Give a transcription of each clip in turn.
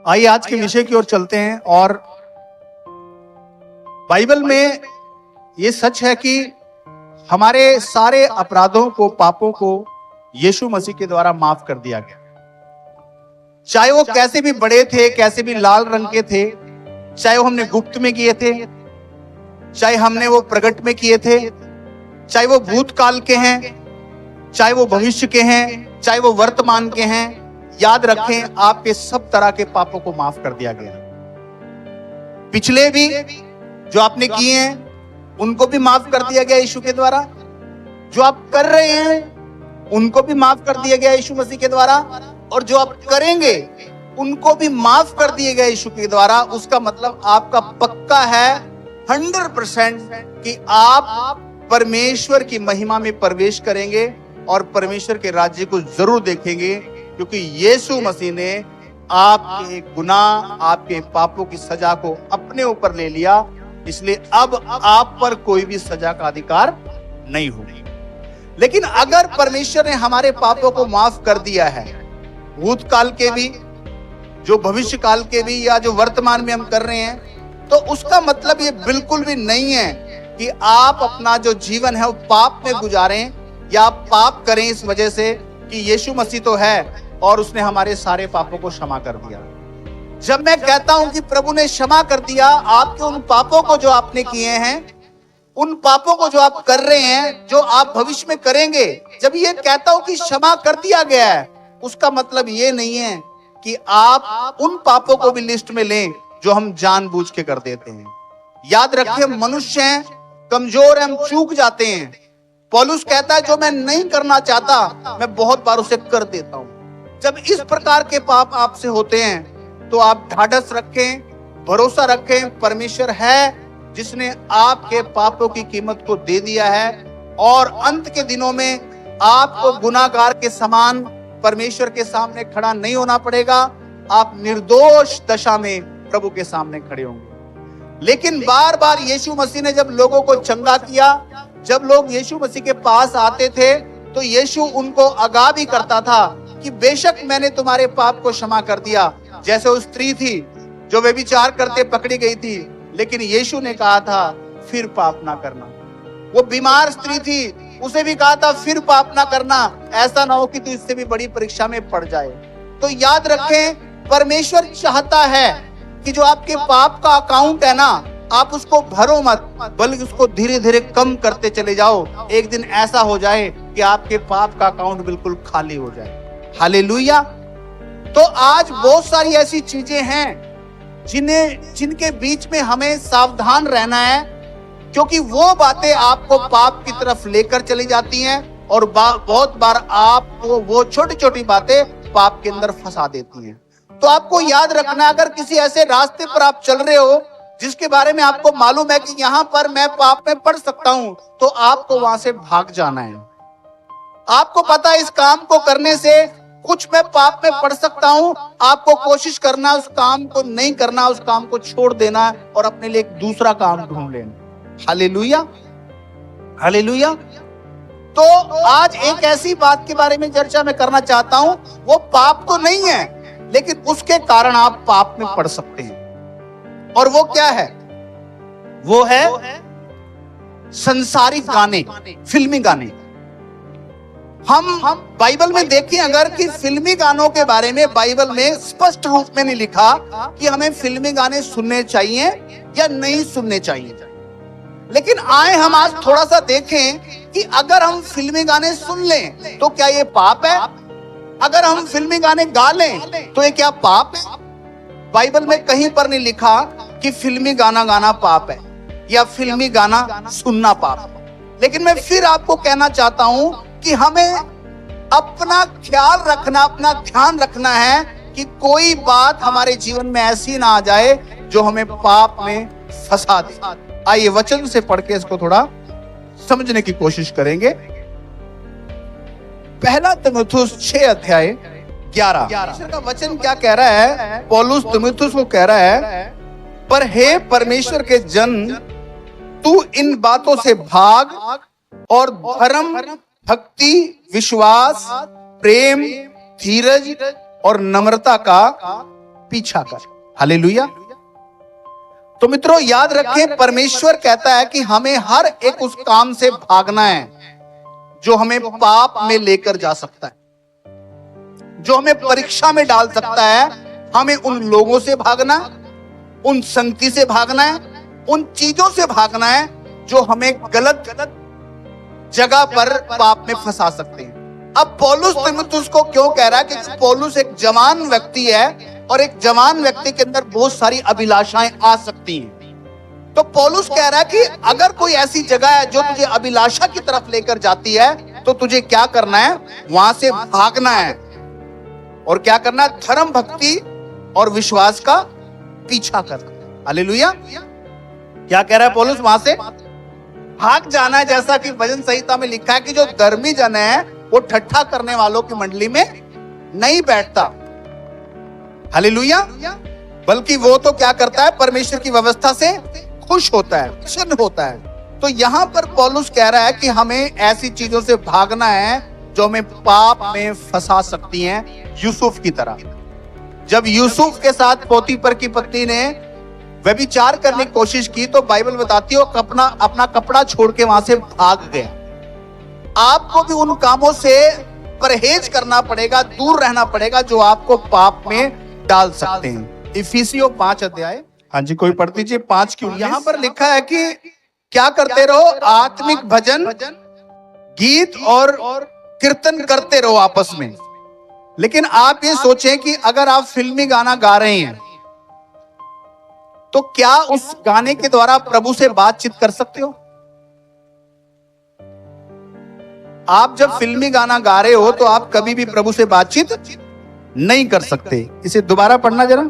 आइए आज के विषय की ओर चलते हैं। और बाइबल में ये सच है कि हमारे सारे अपराधों को, पापों को यीशु मसीह के द्वारा माफ कर दिया गया। चाहे वो कैसे भी बड़े थे, कैसे भी लाल रंग के थे, चाहे वो हमने गुप्त में किए थे, चाहे हमने वो प्रकट में किए थे, चाहे वो भूतकाल के हैं, चाहे वो भविष्य के हैं, चाहे वो वर्तमान के हैं, याद रखें आपके सब तरह के पापों को माफ कर दिया गया। पिछले भी जो आपने किए हैं उनको भी माफ कर दिया गया यीशु के द्वारा, जो आप कर रहे हैं उनको भी माफ कर दिया गया यीशु मसीह के द्वारा, और जो आप करेंगे उनको भी माफ कर दिए गए यीशु के द्वारा। उसका मतलब आपका पक्का है 100% कि आप परमेश्वर की महिमा में प्रवेश करेंगे और परमेश्वर के राज्य को जरूर देखेंगे, क्योंकि यीशु मसीह ने आपके गुनाह, आपके पापों की सजा को अपने ऊपर ले लिया। इसलिए अब आप पर कोई भी सजा का अधिकार नहीं होगी। लेकिन अगर परमेश्वर ने हमारे पापों को माफ कर दिया है, भूतकाल के भी, जो भविष्य काल के भी, या जो वर्तमान में हम कर रहे हैं, तो उसका मतलब ये बिल्कुल भी नहीं है कि आप अपना जो जीवन है वो पाप में गुजारें या आप पाप करें इस वजह से कि यीशु मसीह तो है और उसने हमारे सारे पापों को क्षमा कर दिया। जब मैं कहता हूं कि प्रभु ने क्षमा कर दिया आपके उन पापों को जो आपने किए हैं, उन पापों को जो आप कर रहे हैं, जो आप भविष्य में करेंगे, जब ये कहता हूं कि क्षमा कर दिया गया है, उसका मतलब ये नहीं है कि आप उन पापों को भी लिस्ट में लें जो हम जानबूझ के कर देते हैं। याद रखिए, मनुष्य हैं, कमजोर हैं, हम चूक जाते हैं। पौलुस कहता है जो मैं नहीं करना चाहता मैं बहुत बार उसे कर देता हूं। जब इस प्रकार के पाप आपसे होते हैं तो आप ढाढ़स रखें, भरोसा रखें, परमेश्वर है जिसने आपके पापों की कीमत को दे दिया है, और अंत के दिनों में आपको गुनाहगार के समान परमेश्वर के सामने खड़ा नहीं होना पड़ेगा। आप निर्दोष दशा में प्रभु के सामने खड़े होंगे। लेकिन बार बार यीशु मसीह ने जब लोगों को चंगा किया, जब लोग यीशु मसीह के पास आते थे, तो यीशु उनको आगाह भी करता था कि बेशक मैंने तुम्हारे पाप को क्षमा कर दिया। जैसे उस स्त्री थी जो व्यभिचार करते पकड़ी गई थी, लेकिन यीशु ने कहा था फिर पाप ना करना। वो बीमार स्त्री थी, उसे भी कहा था फिर पाप ना करना, ऐसा ना हो कि तू इससे भी बड़ी परीक्षा में पड़ जाए। तो याद रखें, परमेश्वर चाहता है कि जो आपके पाप का अकाउंट है ना, आप उसको भरो मत, बल्कि उसको धीरे धीरे कम करते चले जाओ। एक दिन ऐसा हो जाए कि आपके पाप का अकाउंट बिल्कुल खाली हो जाए। हालेलुया। तो आज बहुत सारी ऐसी चीजें हैं जिनके बीच में हमें सावधान रहना है, क्योंकि वो बातें आपको पाप की तरफ लेकर चली जाती हैं, और बहुत बार आपको वो छोटी छोटी बातें पाप के अंदर फंसा देती हैं। तो आपको याद रखना, अगर किसी ऐसे रास्ते पर आप चल रहे हो जिसके बारे में आपको मालूम है कि यहाँ पर मैं पाप में पड़ सकता हूं, तो आपको वहां से भाग जाना है। आपको पता है इस काम को करने से कुछ मैं पाप में पड़ सकता हूं, आपको कोशिश करना उस काम को नहीं करना, उस काम को छोड़ देना और अपने लिए एक दूसरा काम ढूंढ लेना। Hallelujah, hallelujah. तो आज एक ऐसी बात के बारे में चर्चा मैं करना चाहता हूं, वो पाप तो नहीं है, लेकिन उसके कारण आप पाप में पड़ सकते हैं। और वो क्या है? वो है संसारिक गाने, फिल्मी गाने। हम बाइबल में देखें अगर, कि फिल्मी गानों के बारे में बाइबल में स्पष्ट रूप में नहीं लिखा कि हमें फिल्मी गाने सुनने चाहिए या नहीं सुनने चाहिए। लेकिन आए हम आज थोड़ा सा देखें कि अगर हम फिल्मी गाने सुन लें तो क्या ये पाप है? अगर हम फिल्मी गाने गा लें तो ये क्या पाप है? बाइबल में कहीं पर नहीं लिखा कि फिल्मी गाना गाना पाप है या फिल्मी गाना सुनना पाप है। लेकिन मैं फिर आपको कहना चाहता हूं कि हमें अपना ख्याल रखना, अपना ध्यान रखना है कि कोई बात हमारे जीवन में ऐसी ना आ जाए जो हमें पाप में फंसा दे। आइए वचन से पढ़ के इसको थोड़ा समझने की कोशिश करेंगे। पहला तीमुथियुस 6:11 का वचन क्या कह रहा है? पौलुस तीमुथियुस को कह रहा है, पर हे परमेश्वर के जन, तू इन बातों से भाग और धर्म, भक्ति, विश्वास, प्रेम, धीरज और नम्रता का पीछा कर। हालेलुया। तो मित्रों याद रखें, परमेश्वर कहता है कि हमें हर एक उस काम से भागना है जो हमें पाप में लेकर जा सकता है, जो हमें परीक्षा में डाल सकता है। हमें उन लोगों से भागना, उन संगति से भागना है, उन चीजों से भागना है जो हमें गलत जगह पर पाप में फंसा सकते हैं। अब पौलुस तीमुथियुस को क्यों कह रहा है? क्योंकि पौलुस एक जवान व्यक्ति है और एक जवान व्यक्ति के अंदर बहुत सारी अभिलाषाएं आ सकती हैं। तो पौलुस कह रहा है कि अगर कोई ऐसी जगह है जो तुझे अभिलाषा की तरफ लेकर जाती है तो तुझे क्या करना है? वहां से भागना है। और क्या करना है? धर्म, भक्ति और विश्वास का पीछा करना। हालेलुया। क्या कह रहा है पौलुस? वहां से भाग जाना है। जैसा कि भजन संहिता में लिखा है कि जो धर्मी जन है वो ठट्ठा करने वालों की मंडली में नहीं बैठता। हालेलुया। बल्कि वो तो क्या करता है? परमेश्वर की व्यवस्था से खुश होता है, प्रसन्न होता है। तो यहां पर पौलुस कह रहा है कि हमें ऐसी चीजों से भागना है जो हमें पाप में फंसा सकती हैं, यूसुफ की तरह। जब यूसुफ के साथ पोतीफर की पत्नी ने व्यभिचार करने की कोशिश की तो बाइबल बताती है अपना कपड़ा छोड़ के वहां से भाग गया। आपको भी उन कामों से परहेज करना पड़ेगा, दूर रहना पड़ेगा जो आपको पाप में डाल सकते हैं। इफिसियों 5 अध्याय, हाँ जी कोई पढ़ दीजिए, 5 की 19। यहां पर लिखा है कि क्या करते रहो? आत्मिक भजन, गीत और कीर्तन करते रहो आपस में। लेकिन आप ये सोचें कि अगर आप फिल्मी गाना गा रहे हैं तो क्या उस गाने के द्वारा प्रभु से बातचीत कर सकते हो? आप जब फिल्मी गाना गा रहे हो तो आप कभी भी प्रभु से बातचीत नहीं कर सकते। इसे दोबारा पढ़ना जरा।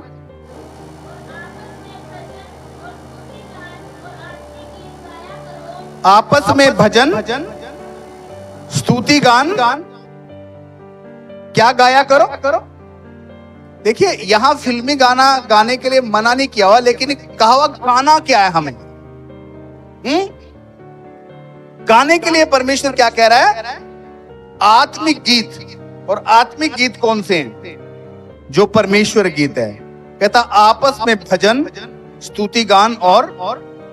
आपस में भजन, स्तुति गान क्या गाया करो। देखिए यहां फिल्मी गाना गाने के लिए मना नहीं किया हुआ, लेकिन कहा हुआ गाना क्या है हमें? गाने के लिए परमेश्वर क्या कह रहा है? आत्मिक गीत। और आत्मिक गीत कौन से हैं? जो परमेश्वर गीत है। कहता आपस में भजन, स्तुति गान और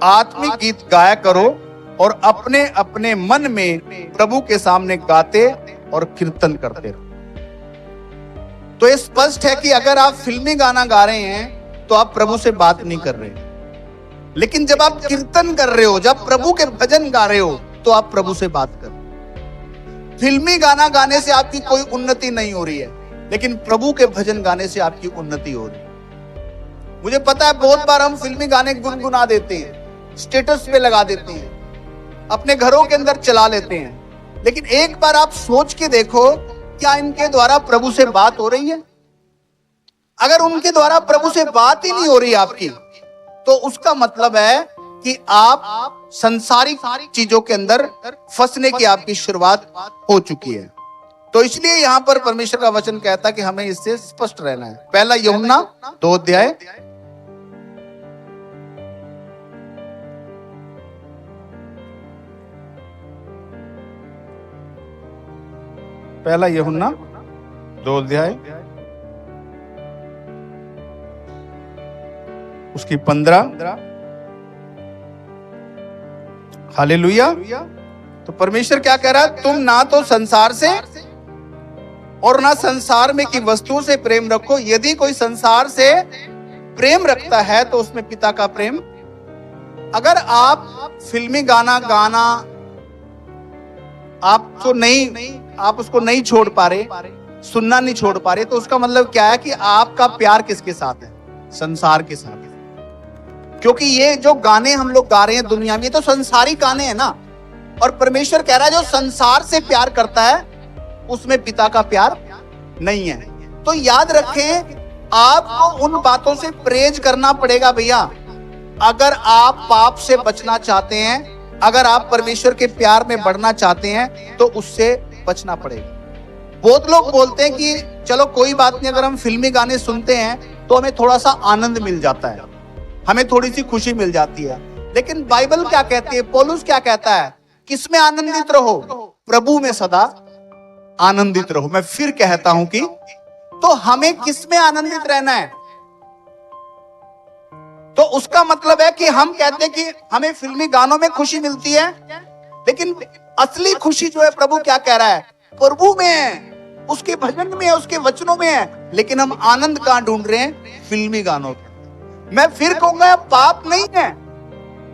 आत्मिक गीत गाया करो और अपने अपने मन में प्रभु के सामने गाते और कीर्तन करते रहो। तो ये स्पष्ट है कि अगर आप फिल्मी गाना गा रहे हैं तो आप प्रभु से बात नहीं कर रहे, लेकिन जब आप कीर्तन कर रहे हो, जब प्रभु के भजन गा रहे हो तो आप प्रभु से बात कर रहे हो। फिल्मी गाना गाने से आपकी कोई उन्नति नहीं हो रही है, लेकिन प्रभु के भजन गाने से आपकी उन्नति हो रही है। मुझे पता है बहुत बार हम फिल्मी गाने गुनगुना देते हैं, स्टेटस पे लगा देते हैं, अपने घरों के अंदर चला लेते हैं, लेकिन एक बार आप सोच के देखो क्या इनके द्वारा प्रभु से बात हो रही है? अगर उनके द्वारा प्रभु से बात ही नहीं हो रही आपकी, तो उसका मतलब है कि आप संसारिक चीजों के अंदर फंसने की आपकी शुरुआत हो चुकी है। तो इसलिए यहां पर परमेश्वर का वचन कहता है कि हमें इससे स्पष्ट रहना है। पहला यूहन्ना 2 अध्याय, पहला यूहन्ना 2 अध्याय उसकी 15। हालेलुया। तो परमेश्वर क्या कह रहा है? तुम ना तो संसार से और ना संसार में की वस्तुओं से प्रेम रखो। यदि कोई संसार से प्रेम रखता है तो उसमें पिता का प्रेम। अगर आप फिल्मी गाना आप उसको नहीं छोड़ पा रहे, सुनना नहीं छोड़ पा रहे, तो उसका मतलब क्या है कि आपका प्यार किसके साथ है? संसार के साथ। क्योंकि ये जो गाने हम लोग गा रहे हैं दुनिया में, तो संसारी गाने हैं ना। और परमेश्वर कह रहा है जो संसार से प्यार करता है उसमें पिता का प्यार नहीं है। तो याद रखें, आपको उन बातों से परहेज करना पड़ेगा भैया। अगर आप पाप से बचना चाहते हैं, अगर आप परमेश्वर के प्यार में बढ़ना चाहते हैं, तो उससे बचना पड़ेगा। बहुत लोग बोलते हैं कि चलो कोई बात नहीं, अगर हम फिल्मी गाने सुनते हैं तो हमें थोड़ा सा आनंद मिल जाता है, हमें थोड़ी सी खुशी मिल जाती है। लेकिन बाइबल क्या कहती है? पौलुस क्या कहता है? किसमें आनंदित रहो? प्रभु में सदा आनंदित रहो। मैं फिर कहता हूं कि तो हमें किसमें आनंदित रहना है? तो उसका मतलब है कि हम कहते हैं कि हमें फिल्मी गानों में खुशी मिलती है, लेकिन असली खुशी जो है प्रभु क्या कह रहा है, प्रभु में है, उसके भजन में है, उसके वचनों में है। लेकिन हम आनंद कहां ढूंढ रहे हैं? फिल्मी गानों में। मैं फिर कहूंगा पाप नहीं है,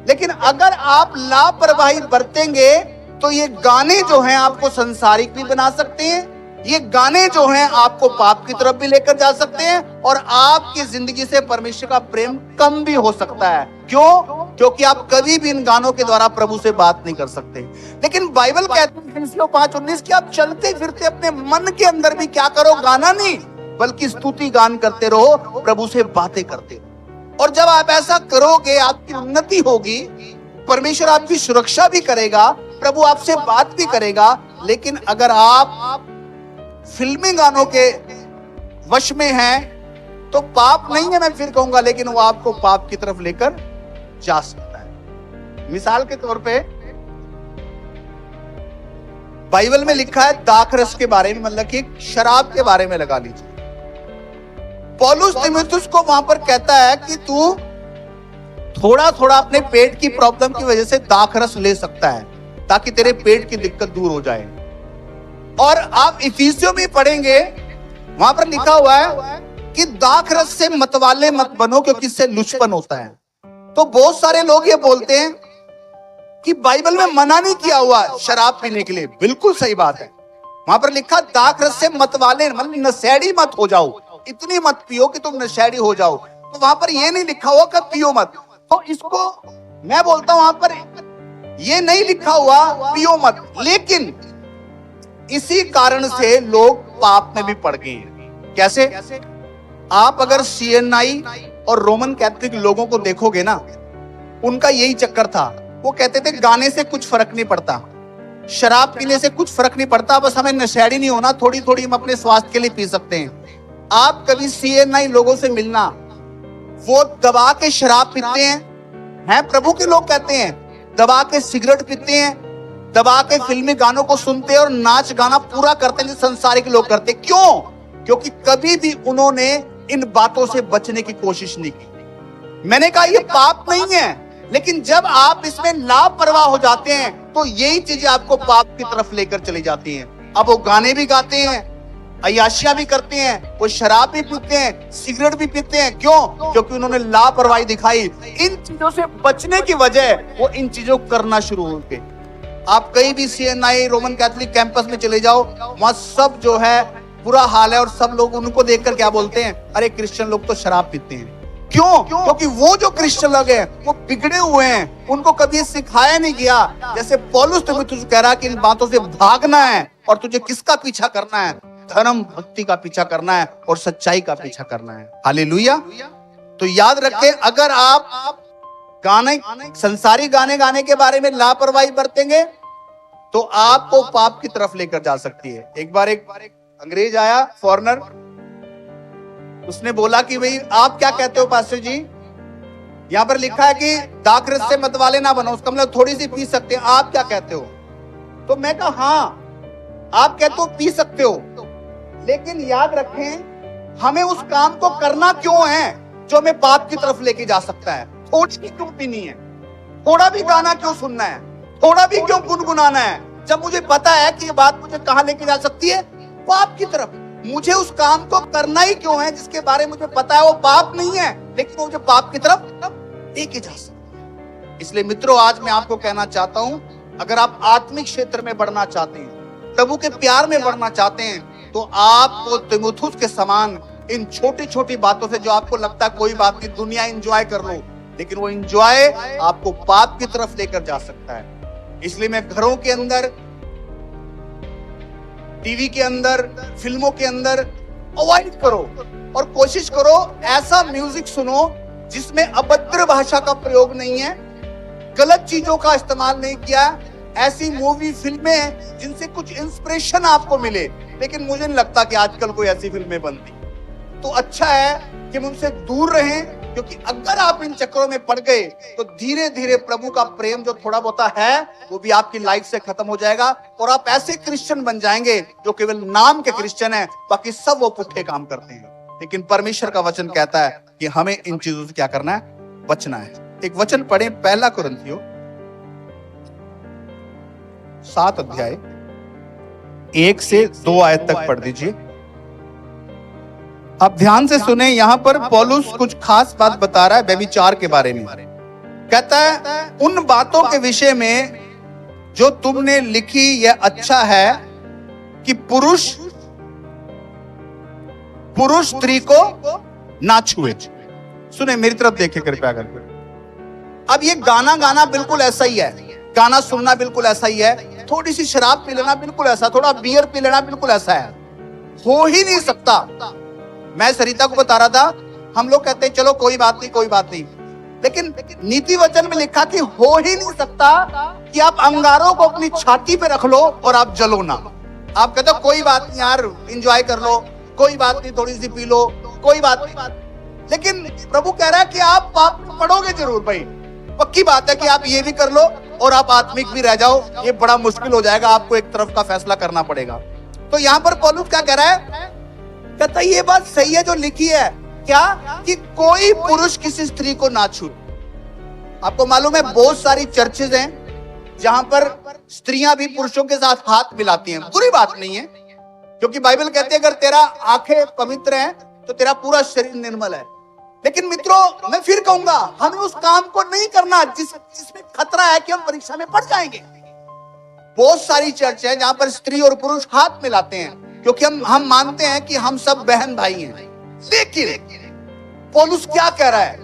लेकिन अगर आप लापरवाही बरतेंगे तो ये गाने जो हैं आपको संसारिक भी बना सकते हैं, ये गाने जो हैं आपको पाप की तरफ भी लेकर जा सकते हैं, और आपकी जिंदगी से परमेश्वर का प्रेम कम भी हो सकता है। क्यों? क्योंकि आप कभी भी इन गानों के द्वारा प्रभु से बात नहीं कर सकते। लेकिन बाइबल कहती है फिलिप्पियों 5:19 कि आप चलते फिरते अपने मन के अंदर भी क्या करो? गाना नहीं, बल्कि स्तुति गान करते रहो, प्रभु से बातें करते रहो। और जब आप ऐसा करोगे आपकी उन्नति होगी, परमेश्वर आपकी सुरक्षा भी करेगा, प्रभु आपसे बात भी करेगा। लेकिन अगर आप फिल्मी गानों के वश में हैं तो पाप नहीं है, मैं फिर कहूंगा, लेकिन वो आपको पाप की तरफ लेकर जा सकता है। मिसाल के तौर पे बाइबल में लिखा है दाखरस के बारे में, मतलब कि शराब के बारे में लगा लीजिए। पौलुस तीमुथियुस को वहां पर कहता है कि तू थोड़ा थोड़ा अपने पेट की प्रॉब्लम की वजह से दाखरस ले सकता है, ताकि तेरे पेट की दिक्कत दूर हो जाए। और आप इफिसियों में पढ़ेंगे, वहां पर लिखा हुआ है कि दाखरस से मतवाले मत बनो, क्योंकि इससे लुचपन होता है। तो बहुत सारे लोग ये बोलते हैं कि बाइबल में मना नहीं किया हुआ शराब पीने के लिए। बिल्कुल सही बात है, वहां पर लिखा दाखरस से मतवाले, मतलब नशेड़ी मत हो जाओ, इतनी मत पियो कि तुम नशेड़ी हो जाओ। तो वहां पर ये नहीं लिखा हुआ कि पियो मत। तो इसको मैं बोलता हूं वहां पर ये नहीं लिखा हुआ पियो मत, लेकिन इसी कारण से लोग पाप में भी पड़ गए हैं। कैसे? आप अगर सीएनआई और रोमन कैथोलिक लोगों को देखोगे ना, उनका यही चक्कर था। वो कहते थे गाने से कुछ फर्क नहीं पड़ता, शराब पीने से कुछ फर्क नहीं पड़ता, बस हमें नशेड़ी नहीं होना, थोड़ी थोड़ी हम अपने स्वास्थ्य के लिए पी सकते हैं। आप कभी सीएनआई लोगों से मिलना, वो दबा के शराब पीते हैं, प्रभु के लोग कहते हैं, दबा के सिगरेट पीते हैं, दबा के फिल्मी गानों को सुनते हैं और नाच गाना पूरा करते हैं जो संसारिक लोग करते हैं। क्यों? क्योंकि कभी भी उन्होंने इन बातों से बचने की कोशिश नहीं की। मैंने कहा ये पाप नहीं है, लेकिन जब आप इसमें लापरवाह हो जाते हैं तो यही चीजें आपको पाप की तरफ लेकर चली जाती हैं। अब वो गाने भी गाते हैं, अय्याशियां भी करते हैं, वो शराब भी पीते हैं, सिगरेट भी पीते हैं। क्यों? क्योंकि उन्होंने लापरवाही दिखाई। इन चीजों से बचने की वजह वो इन चीजों को करना शुरू हो गए। आप कहीं भी सीएनआई रोमन कैथोलिक कैंपस में चले जाओ, वहां सब जो है बुरा हाल है, और सब लोग उनको देखकर क्या बोलते हैं? अरे क्रिश्चियन लोग तो शराब पीते हैं। क्यों? क्योंकि वो जो क्रिश्चियन लोग हैं वो बिगड़े हुए हैं, उनको कभी सिखाया नहीं गया। जैसे पौलुस तीमुथियुस कह रहा है कि इन बातों से भागना है, और तुझे किसका पीछा करना है? धर्म भक्ति का पीछा करना है और सच्चाई का पीछा करना है। हालेलुया। तो याद रखें, अगर आप गाने, संसारी गाने गाने के बारे में लापरवाही बरतेंगे तो आपको पाप की तरफ लेकर जा सकती है। एक बार एक अंग्रेज आया, फॉरेनर, उसने बोला कि भाई आप क्या कहते हो पास्टर जी, यहां पर लिखा है कि दाखरस से मतवाले ना बनो, उसका मतलब थोड़ी सी पी सकते हैं, आप क्या कहते हो? तो मैं कहा हाँ, आप कहते हो पी सकते हो, लेकिन याद रखें हमें उस काम को करना क्यों है जो हमें पाप की तरफ लेके जा सकता है। थोड़ी भी क्यों पीनी है? थोड़ा भी गाना क्यों सुनना है? थोड़ा भी क्यों गुनगुनाना है? जब मुझे पता है कि ये बात मुझे कहां लेके जा सकती है? पाप की तरफ। मुझे उस काम को करना ही क्यों है जिसके बारे में मुझे पता है वो पाप नहीं है, लेकिन वो मुझे पाप की तरफ लेके जा सकता है। इसलिए मित्रों, आज मैं आपको कहना चाहता हूं, अगर आप आत्मिक क्षेत्र में बढ़ना चाहते हैं, प्रभु के प्यार में बढ़ना चाहते हैं, तो आपको तीमुथियुस के समान इन छोटी छोटी बातों से, जो आपको लगता है कोई बात नहीं, दुनिया एंजॉय कर लो, लेकिन वो एंजॉय आपको पाप की तरफ लेकर जा सकता है। इसलिए मैं घरों के अंदर, टीवी के अंदर, फिल्मों के अंदर अवॉइड करो, और कोशिश करो ऐसा म्यूजिक सुनो जिसमें अभद्र भाषा का प्रयोग नहीं है, गलत चीजों का इस्तेमाल नहीं किया, ऐसी मूवी फिल्में जिनसे कुछ इंस्पिरेशन आपको मिले। लेकिन मुझे नहीं लगता कि आजकल कोई ऐसी फिल्में बनती, तो अच्छा है कि हम उनसे दूर रहें, क्योंकि अगर आप इन चक्करों में पड़ गए तो धीरे धीरे प्रभु का प्रेम जो थोड़ा बहुत है वो भी आपकी लाइफ से खत्म हो जाएगा, और आप ऐसे क्रिश्चियन बन जाएंगे जो केवल नाम के क्रिश्चियन हैं, बाकी सब वो पुट्ठे काम करते हैं। लेकिन परमेश्वर का वचन कहता है कि हमें इन चीजों से क्या करना है? बचना है। एक वचन पढ़े, पहला कुरिन्थियों 7 अध्याय 1 से 2 आयत तक पढ़ दीजिए। अब ध्यान से सुने, यहां पर पौलुस कुछ खास बात बता रहा है व्यभिचार के बारे में। कहता है उन बातों के विषय में जो तुमने लिखी यह अच्छा है कि पुरुष स्त्री को ना छुए। सुने, मेरी तरफ देखे कृपया करके। अब ये गाना बिल्कुल ऐसा ही है, गाना सुनना बिल्कुल ऐसा ही है, थोड़ी सी शराब पी लेना बिल्कुल ऐसा, थोड़ा बियर पी लेना बिल्कुल ऐसा है। हो ही नहीं सकता। मैं सरिता को बता रहा था, हम लोग कहते हैं चलो कोई बात नहीं कोई बात नहीं, लेकिन नीति वचन में लिखा कि हो ही नहीं सकता कि आप अंगारों को अपनी छाती पे रख लो और आप जलो ना। आप कहते हो कोई बात नहीं यार, एंजॉय कर लो, कोई बात नहीं, थोड़ी सी पी लो, कोई बात नहीं। लेकिन प्रभु कह रहा है कि आप पाप पढ़ोगे जरूर भाई, पक्की बात है कि आप ये भी कर लो और आप आत्मिक भी रह जाओ, ये बड़ा मुश्किल हो जाएगा, आपको एक तरफ का फैसला करना पड़ेगा। तो यहाँ पर पौलुस क्या कह रहा है? कहता है ये बात सही है जो लिखी है, क्या कि कोई पुरुष किसी स्त्री को ना छू। आपको मालूम है बहुत सारी चर्चेज हैं जहां पर स्त्रियां भी पुरुषों के साथ हाथ मिलाती हैं। बुरी बात नहीं है, क्योंकि बाइबल कहती है अगर तेरा आंखें पवित्र हैं तो तेरा पूरा शरीर निर्मल है। लेकिन मित्रों, मैं फिर कहूंगा हमें उस काम को नहीं करना जिसमें खतरा है कि हम परीक्षा में पड़ जाएंगे। बहुत सारी चर्च है जहां पर स्त्री और पुरुष हाथ मिलाते हैं, क्योंकि हम मानते हैं कि हम सब बहन भाई हैं। लेकिन पौलुस क्या कह रहा है?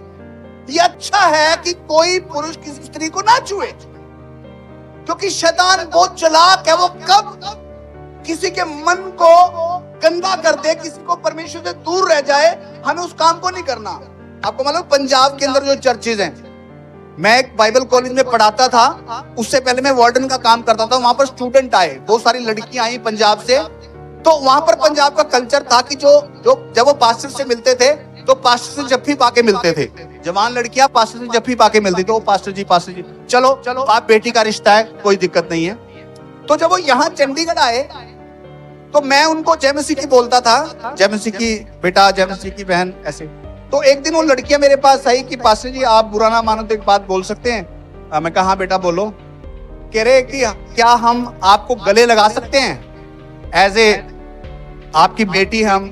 ये अच्छा है कि कोई पुरुष किसी स्त्री को ना छुए, क्योंकि शैतान बहुत चालाक है। वो कब किसी के मन को गंदा कर दे, किसी को परमेश्वर से दूर रह जाए, हमें उस काम को नहीं करना। आपको मालूम पंजाब के अंदर जो चर्चेज हैं, मैं एक बाइबल कॉलेज में पढ़ाता था, उससे पहले मैं वार्डन का काम करता था। वहां पर स्टूडेंट आए, बहुत सारी लड़कियां आई पंजाब से। तो वहां पर पंजाब का कल्चर था कि जब वो पास्टर से मिलते थे तो पास्टर से जफ्फी पाके मिलते थे। जवान लड़कियां पास्टर से जफ्फी पाके मिलती थी, वो पास्टर जी चलो बाप बेटी का रिश्ता है, कोई दिक्कत नहीं है। तो जब वो यहाँ चंडीगढ़ आए तो मैं उनको जय मसीह की बोलता था, जय मसीह की बेटा, जय मसीह की बहन, ऐसे। तो एक दिन वो लड़कियां मेरे पास आई कि पास्टर जी आप बुरा ना मानो तो एक बात बोल सकते हैं? मैं कहा हाँ बेटा बोलो। कह रहे कि क्या हम आपको गले लगा सकते हैं? एज ए आपकी बेटी हम,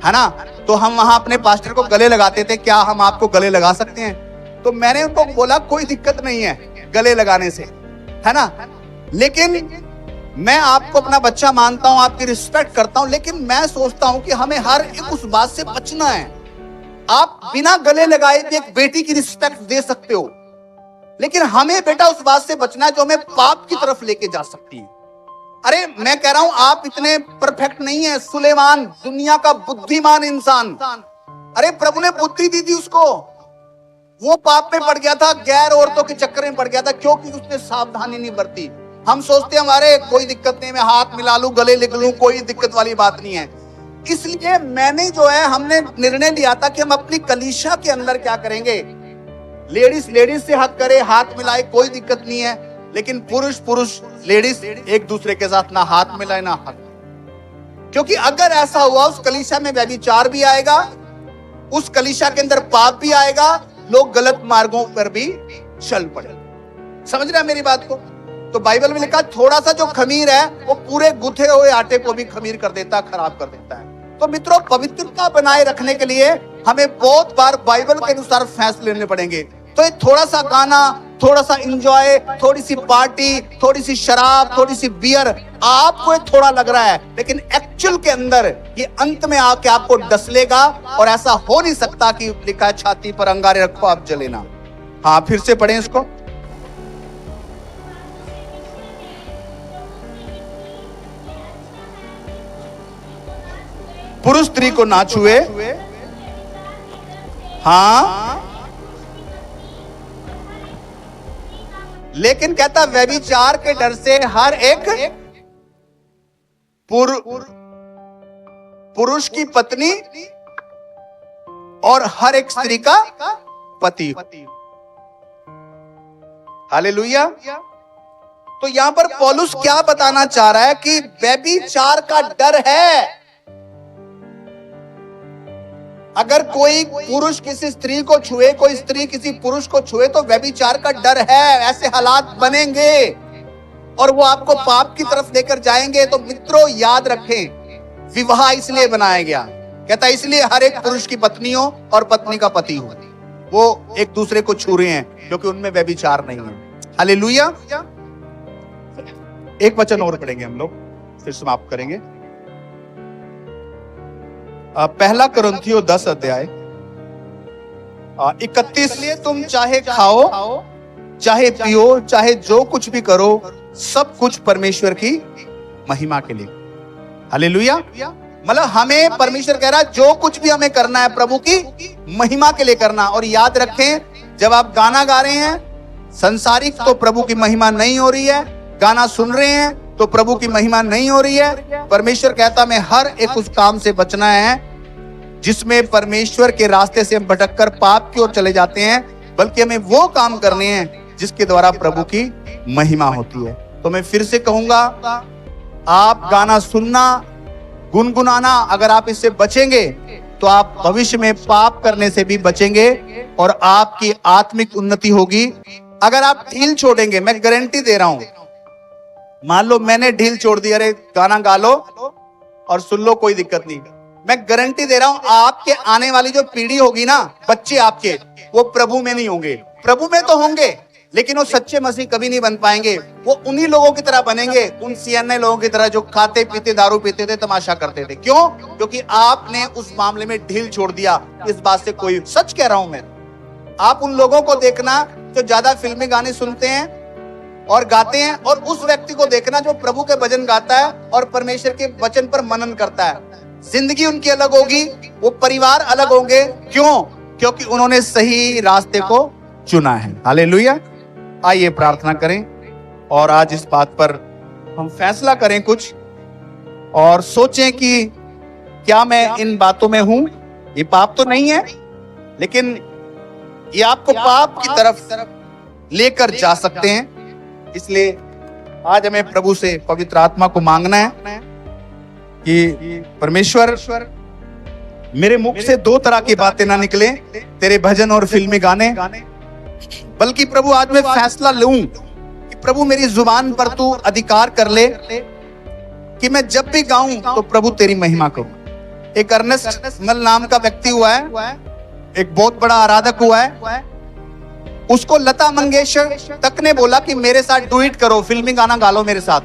है ना, तो हम वहां अपने पास्टर को गले लगाते थे, क्या हम आपको गले लगा सकते हैं? तो मैंने उनको बोला कोई दिक्कत नहीं है गले लगाने से, है ना, लेकिन मैं आपको अपना बच्चा मानता हूं, आपकी रिस्पेक्ट करता हूं, लेकिन मैं सोचता हूं कि हमें हर एक उस बात से बचना है। आप बिना गले लगाए भी एक बेटी की रिस्पेक्ट दे सकते हो, लेकिन हमें बेटा उस बात से बचना है जो हमें पाप की तरफ लेके जा सकती है। अरे मैं कह रहा हूं आप इतने परफेक्ट नहीं है। सुलेमान दुनिया का बुद्धिमान इंसान, अरे प्रभु ने बुद्धि दी थी उसको, वो पाप में पड़ गया था, गैर औरतों के चक्कर में पड़ गया था, क्योंकि उसने सावधानी नहीं बरती। हम सोचते हैं हमारे कोई दिक्कत नहीं, मैं हाथ मिला लूं, गले लिख लूं, कोई दिक्कत वाली बात नहीं है। इसलिए मैंने जो है, हमने निर्णय लिया था कि हम अपनी कलीसिया के अंदर क्या करेंगे, लेडीज से हक करे, हाथ मिलाए, कोई दिक्कत नहीं है, लेकिन पुरुष लेडीज एक दूसरे के साथ ना हाथ मिलाए ना हाथ, क्योंकि अगर ऐसा हुआ उस कलीसिया में व्यभिचार भी आएगा, उस कलीसिया के अंदर पाप भी आएगा, लोग गलत मार्गों पर भी चल पड़े। समझ रहे हैं मेरी बात को? तो बाइबल में लिखा थोड़ा सा जो खमीर है वो पूरे गुथे हुए आटे को भी खमीर कर देता है, खराब कर देता है। तो मित्रों, पवित्रता बनाए रखने के लिए हमें बहुत बार बाइबल के अनुसार फैसले लेने पड़ेंगे। तो ये थोड़ा सा गाना, थोड़ा सा एंजॉय, थोड़ी सी पार्टी, थोड़ी सी शराब, थोड़ी सी बियर, आपको ये थोड़ा लग रहा है, लेकिन एक्चुअल के अंदर ये अंत में आके आपको डस लेगा। और ऐसा हो नहीं सकता कि लिखा है छाती पर अंगारे रखो आप जले ना। हाँ, फिर से पढ़ें इसको। पुरुष स्त्री को ना छुए, हाँ, लेकिन कहता व्यभिचार के डर से हर एक पुरुष की पत्नी और हर एक स्त्री का पति। हालेलुया। तो यहां पर पौलुस क्या बताना चाह रहा है कि व्यभिचार का डर है। अगर कोई पुरुष किसी स्त्री को छुए, कोई स्त्री किसी पुरुष को छुए तो व्यभिचार का डर है, ऐसे हालात बनेंगे और वो आपको पाप की तरफ लेकर जाएंगे। तो मित्रों याद रखें, विवाह इसलिए बनाया गया, कहता है इसलिए हर एक पुरुष की पत्नी हो और पत्नी का पति हो। वो एक दूसरे को छू रहे हैं क्योंकि उनमें व्यभिचार नहीं है। हालेलुया। एक वचन और पढ़ेंगे हम लोग, फिर समाप्त करेंगे। पहला कुरिन्थियों 10 अध्याय 31। लिए तुम चाहे खाओ, चाहे पियो, चाहे जो कुछ भी करो, सब कुछ परमेश्वर की महिमा के लिए। हालेलुया। मतलब हमें परमेश्वर कह रहा है जो कुछ भी हमें करना है प्रभु की महिमा के लिए करना। और याद रखें, जब आप गाना गा रहे हैं संसारिक तो प्रभु की महिमा नहीं हो रही है, गाना सुन रहे हैं तो प्रभु की महिमा नहीं हो रही है। परमेश्वर कहता मैं हर एक उस काम से बचना है जिसमें परमेश्वर के रास्ते से हम भटककर पाप की ओर चले जाते हैं, बल्कि हमें वो काम करने हैं जिसके द्वारा प्रभु की महिमा होती है। तो मैं फिर से कहूंगा, आप गाना सुनना, गुनगुनाना, अगर आप इससे बचेंगे तो आप भविष्य में पाप करने से भी बचेंगे और आपकी आत्मिक उन्नति होगी। अगर आप ढील छोड़ेंगे, मैं गारंटी दे रहा हूं, मान लो मैंने ढील छोड़ दी, अरे गाना गा लो और सुन लो कोई दिक्कत नहीं, मैं गारंटी दे रहा हूं आपके आने वाली जो पीढ़ी होगी ना, बच्चे आपके, वो प्रभु में नहीं होंगे। प्रभु में तो होंगे लेकिन वो सच्चे मसीह कभी नहीं बन पाएंगे। वो उन्हीं लोगों की तरह बनेंगे, उन सियाने लोगों की तरह जो खाते पीते दारू पीते थे, तमाशा करते थे। क्यों? क्योंकि आपने उस मामले में ढील छोड़ दिया। इस बात से कोई, सच कह रहा हूं मैं, आप उन लोगों को देखना जो ज्यादा फिल्मी गाने सुनते हैं और गाते हैं, और उस व्यक्ति को देखना जो प्रभु के भजन गाता है और परमेश्वर के वचन पर मनन करता है। जिंदगी उनकी अलग होगी, वो परिवार अलग होंगे। क्यों? क्योंकि उन्होंने सही रास्ते को चुना है। हालेलुया। आइए प्रार्थना करें और आज इस बात पर हम फैसला करें कुछ, और सोचें कि क्या मैं इन बातों में हूं। ये पाप तो नहीं है, लेकिन ये आपको पाप की तरफ लेकर जा सकते हैं। इसलिए आज हमें प्रभु से, पवित्र आत्मा को मांगना है कि परमेश्वर मेरे मुख से दो तरह की बातें ना निकले, तेरे भजन और फिल्मी गाने, बल्कि प्रभु आज मैं फैसला लूं कि प्रभु मेरी जुबान पर तू अधिकार कर ले कि मैं जब भी गाऊं तो प्रभु तेरी महिमा करूं। एक अर्नेस्ट मल नाम का व्यक्ति हुआ है, एक बहुत बड़ा आराधक हुआ है। उसको लता मंगेशकर तक ने बोला कि मेरे साथ डुएट करो, फिल्मी गाना गा लो मेरे साथ,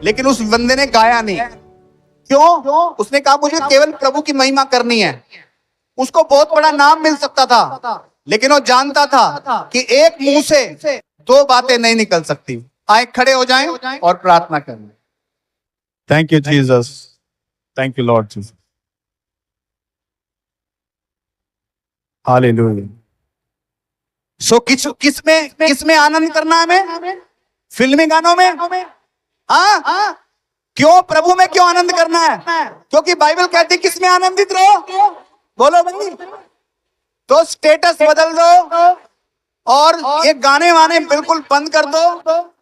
लेकिन उस बंदे ने गाया नहीं। क्यों? उसने कहा मुझे केवल प्रभु की महिमा करनी है। उसको बहुत बड़ा नाम मिल सकता था, लेकिन वो जानता था कि एक मुंह से दो बातें नहीं निकल सकती। आए खड़े हो जाएं और प्रार्थना करें। Thank you, Jesus. Thank you, Lord Jesus. Hallelujah. सो किसमें आनंद करना है हमें? फिल्मी गानों में? हाँ? क्यों? प्रभु में क्यों आनंद करना है? क्योंकि बाइबल कहती है किसमें आनंदित रहो। बोलो भाई। तो स्टेटस बदल दो और ये गाने वाने बिल्कुल बंद कर दो,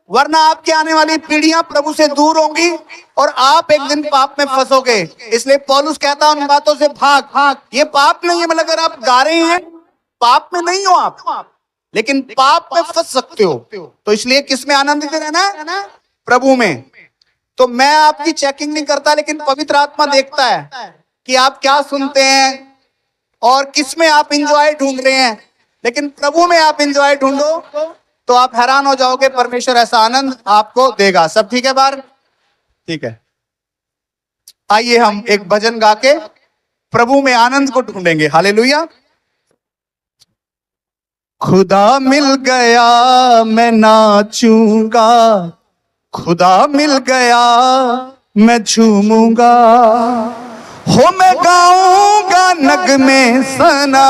वरना आपके आने वाली पीढ़ियां प्रभु से दूर होंगी और आप एक दिन पाप में फंसोगे। इसलिए पौलुस कहता है उन बातों से भाग। ये पाप नहीं है, मतलब अगर आप गा रहे हैं पाप में नहीं हो आप, लेकिन पाप में फंस सकते हो। तो इसलिए किसमें आनंदित रहना है? प्रभु में। तो मैं आपकी चेकिंग नहीं करता, लेकिन पवित्र आत्मा देखता है कि आप क्या सुनते हैं और किसमें आप इंजॉय ढूंढ रहे हैं। लेकिन प्रभु में आप इंजॉय ढूंढो तो आप हैरान हो जाओगे, परमेश्वर ऐसा आनंद आपको देगा। सब ठीक है बार? ठीक है। आइए हम एक भजन गा के प्रभु में आनंद को ढूंढेंगे। हालेलुया। खुदा मिल गया मैं नाचूंगा, खुदा मिल गया मैं झूमूंगा, हो मैं गाऊंगा नगमे सना,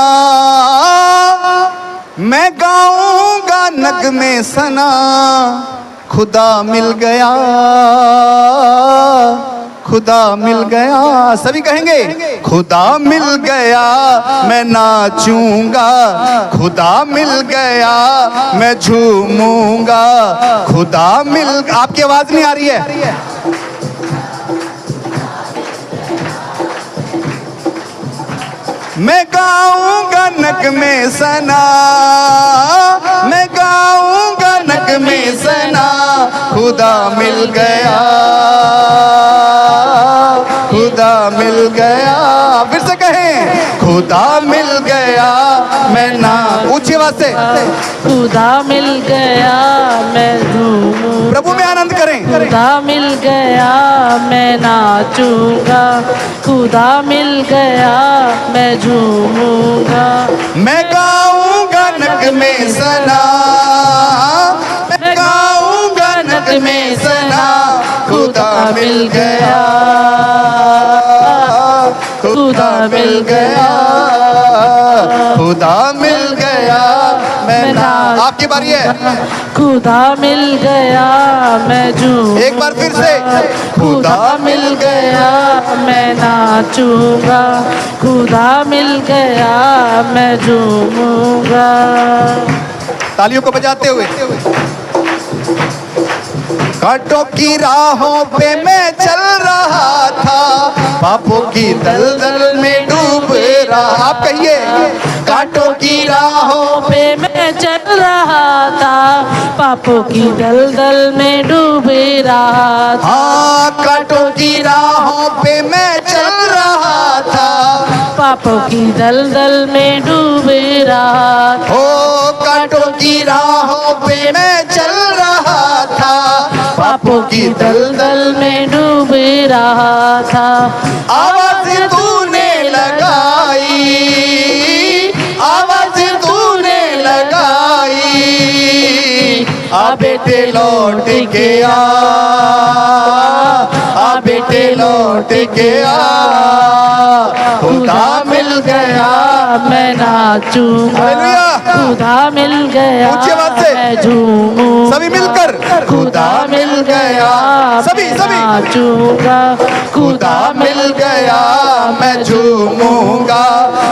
मैं गाऊंगा नगमे सना। खुदा मिल गया, खुदा मिल गया। सभी कहेंगे खुदा मिल गया मैं नाचूंगा, खुदा मिल गया मैं झूमूंगा, खुदा मिल। आपकी आवाज नहीं आ रही है? मैं गाऊंगा नगमे सना, मैं गाऊंगा नगमे सना, खुदा मिल गया, खुदा मिल गया। फिर से कहें, खुदा मिल गया मैं ना, ऊंची आवाज से, खुदा मिल गया मैं झूमूं, प्रभु में आनंद करें। खुदा मिल गया मैं नाचूंगा, खुदा मिल गया मैं झूमूंगा। मैं गाऊंगा नगमे सना, मैं गाऊंगा नगमे सना, खुदा मिल गया, खुदा मिल गया, खुदा मिल गया मैं ना। आपकी बारी है, खुदा मिल गया मैं झूमूंगा, एक बार फिर से, खुदा मिल गया मैं नाचूंगा, खुदा मिल गया मैं झूमूंगा। तालियों को बजाते हुए। कांटों की राहों पे मैं चल रहा था, पापों की दलदल में डूब रहा। आप कहिए, कांटों की राहों पे मैं चल रहा था, पापों की दलदल में डूब रहा था। हाँ, कांटों की राहों पे मैं चल रहा था, पापों की दलदल में डूब रहा था। ओ कांटों की राहों पे मैं चल रहा था, पापों की दलदल में डूब रहा था। आवाज तूने लगाई, आवाज तूने लगाई, आ बेटे लौट के आ बेटे लौट के खुदा मिल गया मैं नाचूंगा, हालेलुया। खुदा मिल गया ऊंची आवाज से, मैं झूमूंगा, सभी मिलकर, खुदा मिल गया, सभी सभी, नाचूंगा, खुदा मिल गया मैं झूमूंगा,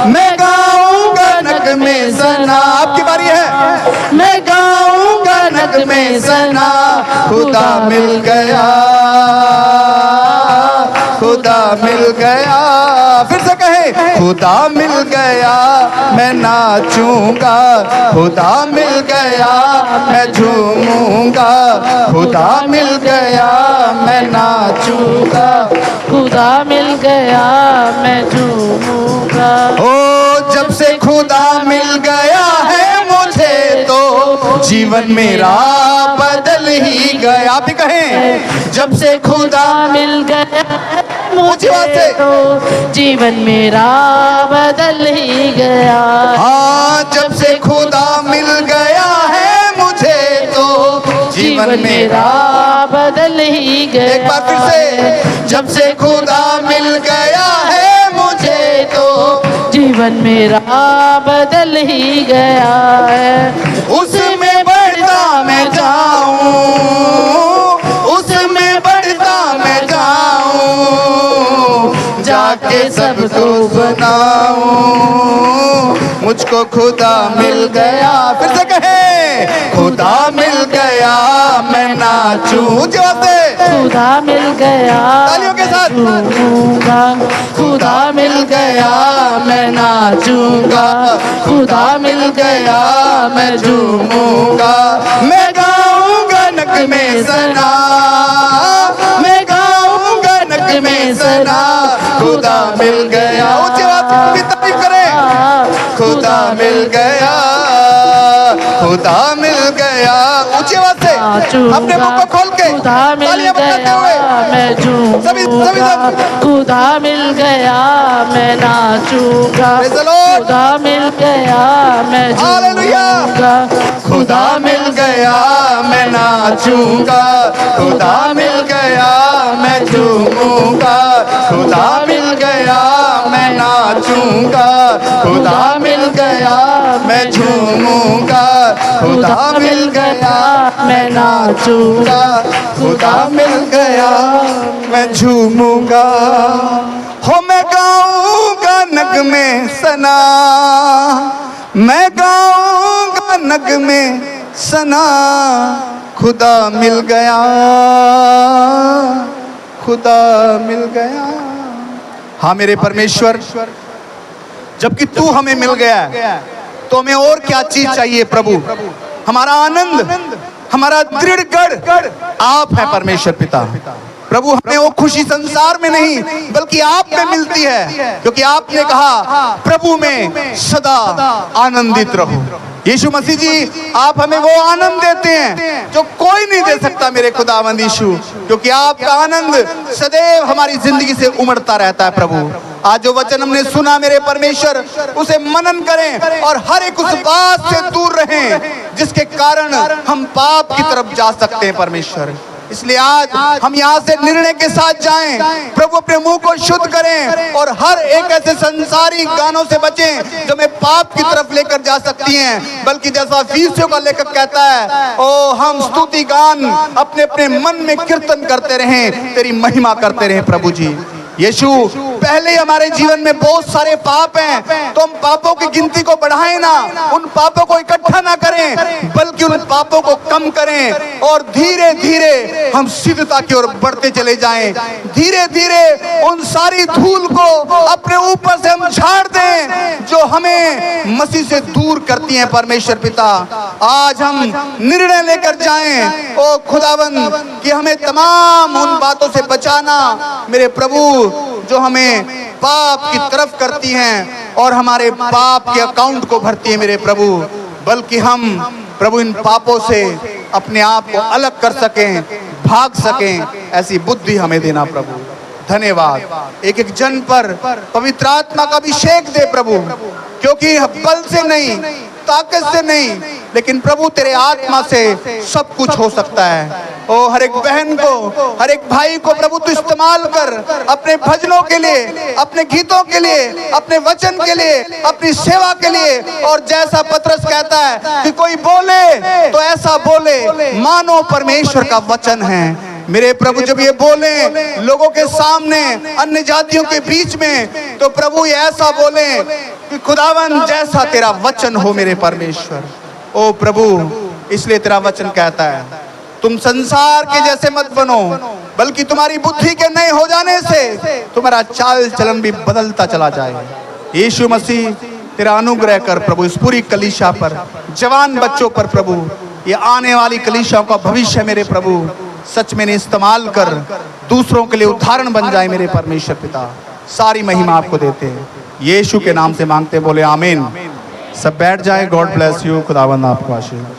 मैं गाऊंगा नगमे सना। आपकी बारी है, मैं गाऊंगा नगमे सना, खुदा मिल गया, खुदा मिल गया। फिर से कहे, खुदा मिल गया मैं नाचूंगा, खुदा मिल गया मैं झूमूंगा, खुदा मिल गया मैं नाचूंगा, खुदा मिल गया मैं झूमूंगा। ओ जब से खुदा मिल गया है मुझे तो जीवन मेरा बदल ही गया। आप भी कहें, जब से खुदा मिल गया ऊंची बात से, तो जीवन मेरा बदल ही गया। हाँ, जब से खुदा मिल गया है मुझे तो जीवन मेरा बदल ही गया। एक बार फिर से, जब से खुदा मिल गया है मुझे तो जीवन मेरा बदल ही गया है। उसमें बढ़ता मैं जाऊं, उसमें बढ़ता मैं जाऊं, जाके सबको सुनाऊं, मुझको खुदा मिल गया। फिर से कहे, खुदा मिल गया मैं नाचूं, ऊंची आवाज से, खुदा मिल गया तालियों के साथ, झूमूंगा, खुदा मिल गया मैं नाचूंगा, खुदा मिल गया मैं झूमूंगा। मैं गाऊंगा नगमे सना, मैं गाऊंगा नगमे सना, खुदा मिल गया। ऊंची आवाज से तारीफ करें, खुदा मिल गया, खुदा मिल गया। ऊंची आवाज से, अपने मुंह को खोल के खुदा मिल तालियां बजाते गया हुए, मैं सभी झूमूंगा, सब, खुदा मिल गया मैं नाचूंगा, Praise the Lord. खुदा मिल गया मैं हालेलुया। झूमूंगा, खुदा मिल गया मैं नाचूंगा, खुदा मिल गया मैं झूमूंगा, खुदा मिल गया मैं नाचूंगा, खुदा मिल गया मैं झूमूंगा, खुदा मिल गया मैं नाचूंगा, खुदा मिल गया मैं झूमूंगा। हो मैं गाऊंगा नगमे सना, मैं गाऊंगा नगमे सना, खुदा मिल गया, खुदा मिल गया। हाँ मेरे परमेश्वर, जबकि तू हमें मिल गया है, तो हमें और क्या चीज चाहिए प्रभु? हमारा आनंद, हमारा दृढ़ गढ़ आप है परमेश्वर पिता। प्रभु हमें वो खुशी संसार में नहीं बल्कि आप में मिलती है, क्योंकि आपने कहा प्रभु में सदा आनंदित रहो। यीशु मसीह जी, आप हमें वो आनंद देते हैं जो कोई नहीं दे सकता मेरे खुदावंद यीशु, क्योंकि आपका आनंद सदैव हमारी जिंदगी से उमड़ता रहता है। प्रभु आज जो वचन हमने सुना मेरे परमेश्वर, उसे मनन करें और हर एक उस बात से दूर रहें जिसके कारण हम पाप की तरफ जा सकते हैं परमेश्वर। इसलिए आज हम यहाँ से निर्णय के साथ जाएं, प्रभु अपने मुंह को शुद्ध करें और हर एक ऐसे संसारी गानों से बचें जो हमें पाप की तरफ लेकर जा सकती हैं, बल्कि जैसा फीसियों का लेखक कहता है, ओ हम स्तुति गान अपने अपने मन में कीर्तन करते रहें, तेरी महिमा करते रहें। प्रभु जी यीशु, पहले ही हमारे जीवन में बहुत सारे पाप हैं, तो हम पापों की गिनती को बढ़ाएं ना, उन पापों को इकट्ठा ना करें, बल्कि उन पापों को कम करें और धीरे धीरे हम सिद्धता की ओर बढ़ते चले जाएं। धीरे धीरे उन सारी धूल को अपने ऊपर से हम झाड़ दें जो हमें मसीह से दूर करती हैं। परमेश्वर पिता, आज हम निर्णय लेकर जाएं ओ खुदावंद कि हमें तमाम उन बातों से बचाना मेरे प्रभु जो हमें पाप की तरफ करती हैं और हमारे पाप के अकाउंट को भरती है मेरे प्रभु, बल्कि हम प्रभु इन पापों से अपने आप को अलग कर सकें, भाग सकें, ऐसी बुद्धि हमें देना प्रभु। धन्यवाद। एक एक जन पर पवित्र आत्मा का अभिषेक दे प्रभु, क्योंकि बल से नहीं, ताकत से नहीं, लेकिन प्रभु तेरे आत्मा से सब कुछ हो सकता है। ओ हर एक बहन को, हर एक भाई को प्रभु तू इस्तेमाल कर अपने भजनों के लिए, अपने गीतों के लिए, अपने वचन के लिए, अपनी सेवा के लिए। और जैसा पतरस कहता है कि कोई बोले तो ऐसा बोले मानो परमेश्वर का वचन है। मेरे प्रभु जब ये बोले लोगों के सामने, अन्य जातियों के बीच में, तो प्रभु ये ऐसा बोले कि खुदावन जैसा तेरा वचन हो मेरे परमेश्वर। ओ प्रभु, इसलिए तेरा वचन कहता है तुम संसार के जैसे मत बनो, बल्कि तुम्हारी बुद्धि के नए हो जाने से तुम्हारा चाल चलन भी बदलता चला जाए। यीशु मसीह तेरा अनुग्रह कर प्रभु इस पूरी कलीसिया पर, जवान बच्चों पर प्रभु, ये आने वाली कलीसिया का भविष्य मेरे प्रभु सच में इस्तेमाल कर दूसरों के लिए उदाहरण बन जाए मेरे परमेश्वर पिता। सारी महिमा आपको देते हैं, यीशु के नाम से मांगते बोले आमीन। सब बैठ जाए। God bless you. खुदावंद आपको आशीर्वाद।